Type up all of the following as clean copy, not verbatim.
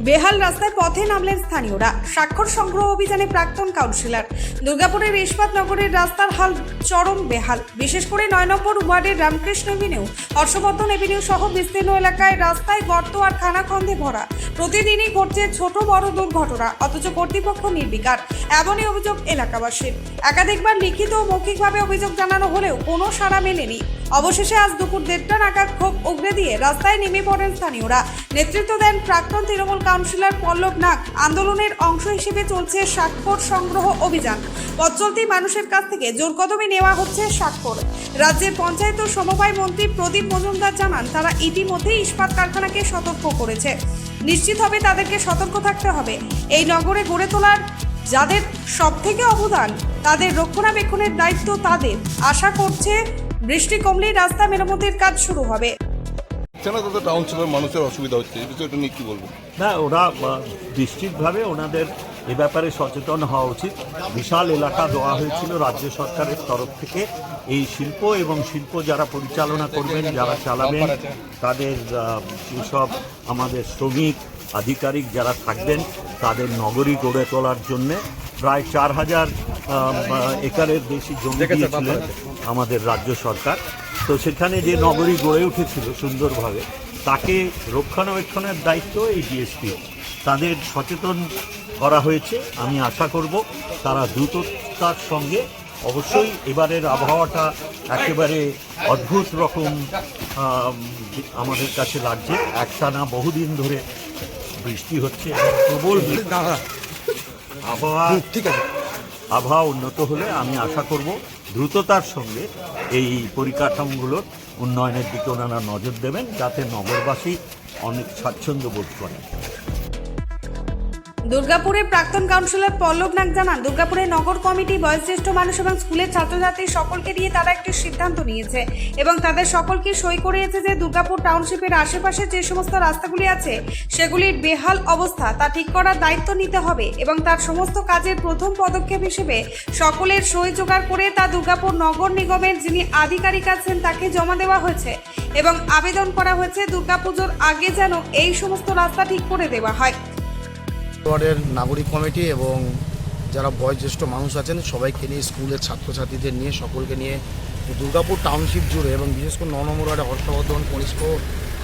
বেহাল রাস্তায় পথে নামলেন স্থানীয়রা। স্বাক্ষর সংগ্রহ অভিযানে প্রাক্তন কাউন্সিলর। দুর্গাপুরের ইস্পাত নগরের রাস্তার হাল চরম বেহাল। বিশেষ করে ৯ নম্বর ওয়ার্ডের রামকৃষ্ণ এভিনিউ, হর্ষবর্ধন এভিনিউ সহ বিস্তীর্ণ এলাকায় রাস্তায় গর্ত আর খানাখন্দে ভরা। প্রতিদিনই ঘটছে ছোট বড় দুর্ঘটনা, অথচ কর্তৃপক্ষ নির্বিকার। এমনই অভিযোগ এলাকাবাসীর। একাধিকবার লিখিত ও মৌখিকভাবে অভিযোগ জানানো হলেও কোনো সাড়া মেলেনি। অবশেষে আজ দুপুর ১:৩০ নাগাদ ক্ষোভ উগরে দিয়ে রাস্তায় নেমে পড়েন স্থানীয়রা। নেতৃত্ব দেন প্রাক্তন তৃণমূল কাউন্সিলর পল্লব নাগ। আন্দোলনের অংশ হিসেবে চলছে স্বাক্ষর সংগ্রহ অভিযান। পথ চলতি মানুষের কাছ থেকে জোর কদমে নেওয়া হচ্ছে স্বাক্ষর। রাজ্যের পঞ্চায়েত ও সমবায় মন্ত্রী প্রদীপ মজুমদার জানান, তারা ইতিমধ্যেই ইস্পাত কারখানাকে সতর্ক করেছে। নিশ্চিত হবে তাদেরকে সতর্ক থাকতে হবে। এই নগরে গড়ে তোলার যাদের সবথেকে অবদান, তাদের রক্ষণাবেক্ষণের দায়িত্ব তাদের। আশা করছে বৃষ্টি কমলেই রাস্তা মেরামতের কাজ শুরু হবে। টাউনশিপের মানুষের অসুবিধা হচ্ছে, এই বিষয়টা নিয়ে কি বলবো? না, ওরা নিশ্চিতভাবে ওনাদের এ ব্যাপারে সচেতন হওয়া উচিত। বিশাল এলাকা দেওয়া হয়েছিল রাজ্য সরকারের তরফ থেকে। এই শিল্প এবং শিল্প যারা পরিচালনা করবেন, যারা চালাবেন, তাদের যেসব আমাদের শ্রমিক আধিকারিক যারা থাকবেন, তাদের নগরী গড়ে তোলার জন্যে প্রায় ৪,০০০ একরের বেশি জমি দিয়েছিলেন আমাদের রাজ্য সরকার। তো সেখানে যে নগরী গড়ে উঠেছিল সুন্দরভাবে, তাকে রক্ষণাবেক্ষণের দায়িত্ব এই ডিএসপি। তাদের সচেতন করা হয়েছে। আমি আশা করব তারা দ্রুততার সঙ্গে, অবশ্যই এবারের আবহাওয়াটা একেবারে অদ্ভুত রকম আমাদের কাছে লাগছে। একটানা বহুদিন ধরে বৃষ্টি হচ্ছে, প্রবল আবহাওয়া উন্নত হলে আমি আশা করব দ্রুততার সঙ্গে এই পরিকাঠামোগুলোর উন্নয়নের দিকে ওনারা নজর দেবেন, যাতে নগরবাসী অনেক স্বাচ্ছন্দ্য বোধ করেন। দুর্গাপুরের প্রাক্তন কাউন্সিলর পল্লব নাগ জানান, দুর্গাপুরের নগর কমিটি বয়োজ্যেষ্ঠ মানুষ এবং স্কুলের ছাত্রছাত্রী সকলকে নিয়ে তারা একটি সিদ্ধান্ত নিয়েছে এবং তাদের সকলকে সই করিয়েছে যে দুর্গাপুর টাউনশিপের আশেপাশে যে সমস্ত রাস্তাগুলি আছে সেগুলির বেহাল অবস্থা তা ঠিক করার দায়িত্ব নিতে হবে এবং তার সমস্ত কাজের প্রথম পদক্ষেপ হিসেবে সকলের সই জোগাড় করে তা দুর্গাপুর নগর নিগমের যিনি আধিকারিক আছেন তাকে জমা দেওয়া হয়েছে এবং আবেদন করা হয়েছে দুর্গাপুজোর আগে যেন এই সমস্ত রাস্তা ঠিক করে দেওয়া হয়। ওয়ার্ডের নাগরিক কমিটি এবং যারা বয়োজ্যেষ্ঠ মানুষ আছেন সবাইকে নিয়ে, স্কুলের ছাত্রছাত্রীদের নিয়ে, সকলকে নিয়ে দুর্গাপুর টাউনশিপ জুড়ে এবং বিশেষ করে ৯ নম্বর ওয়ার্ডে হর্ষবর্ধন, কনিষ্ক,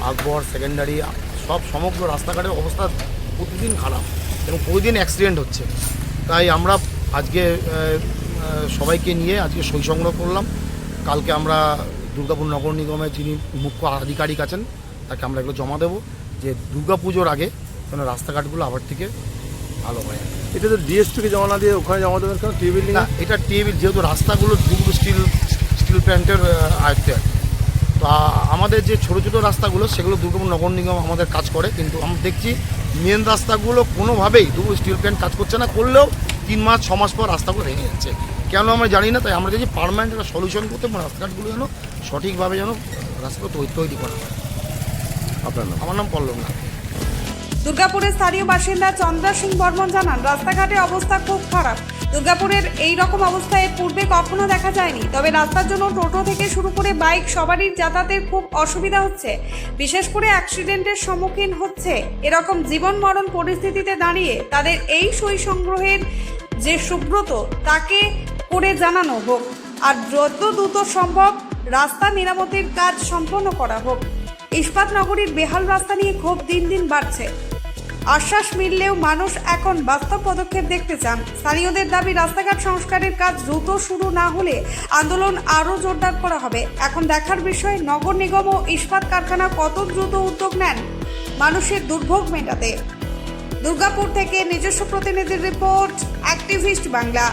আকবর, সেকেন্ডারি সব সমগ্র রাস্তাঘাটের অবস্থা প্রতিদিন খারাপ এবং প্রতিদিন অ্যাক্সিডেন্ট হচ্ছে। তাই আমরা আজকে সবাইকে নিয়ে আজকে সই সংগ্রহ করলাম। কালকে আমরা দুর্গাপুর নগর নিগমের যিনি মুখ্য আধিকারিক আছেন তাকে আমরা এগুলো জমা দেবো, যে দুর্গাপুজোর আগে কেন রাস্তাঘাটগুলো আবার থেকে ভালো হয়। এটা তো ডিএসপিকে জমা না দিয়ে ওখানে জমা দেবেন কেন? টেবিল না, এটা টেবিল, যেহেতু রাস্তাগুলো দুর্গ স্টিল প্ল্যান্টের আয়ত্তে। তো আমাদের যে ছোটো ছোটো রাস্তাগুলো সেগুলো দুর্গাপুর নগর নিগম আমাদের কাজ করে, কিন্তু আমরা দেখছি মেন রাস্তাগুলো কোনোভাবেই দুর্গ স্টিল প্ল্যান্ট কাজ করছে না। করলেও ৩ মাস ৬ মাস পর রাস্তাগুলো ভেঙে যাচ্ছে, কেন আমরা জানি না। তাই আমরা চাইছি পার্মানেন্ট একটা সলিউশন করতে, রাস্তাঘাটগুলো যেন সঠিকভাবে যেন রাস্তাগুলো তৈরি করা হয়। আপনার নাম? আমার নাম পল্লব নাগ। দুর্গাপুরের স্থানীয় বাসিন্দা চন্দ্রা সিং বর্মন জানান, রাস্তাঘাটের অবস্থা খুব খারাপ। দুর্গাপুরের এই রকম অবস্থা এর পূর্বে কখনো দেখা যায়নি। তবে রাস্তার জন্য টোটো থেকে শুরু করে বাইক সবারই যাতায়াতের খুব অসুবিধা হচ্ছে, বিশেষ করে অ্যাক্সিডেন্টের সম্মুখীন হচ্ছে। এরকম জীবন মরণ পরিস্থিতিতে দাঁড়িয়ে তাদের এই সই সংগ্রহের যে সুব্রত তাকে করে জানানো হোক আর যত দ্রুত সম্ভব রাস্তা মেরামতের কাজ সম্পন্ন করা হোক। ইস্পাত নগরীর বেহাল রাস্তা নিয়ে ক্ষোভ দিন দিন বাড়ছে। আশ্বাস মিললেও মানুষ এখন বাস্তব পদক্ষেপ দেখতে চান। স্থানীয়দের দাবি, রাস্তাঘাট সংস্কারের কাজ দ্রুত শুরু না হলে আন্দোলন আরও জোরদার করা হবে। এখন দেখার বিষয় নগর নিগম ও ইস্পাত কারখানা কত দ্রুত উদ্যোগ নেন মানুষের দুর্ভোগ মেটাতে। দুর্গাপুর থেকে নিজস্ব প্রতিনিধির রিপোর্ট, অ্যাক্টিভিস্ট বাংলা।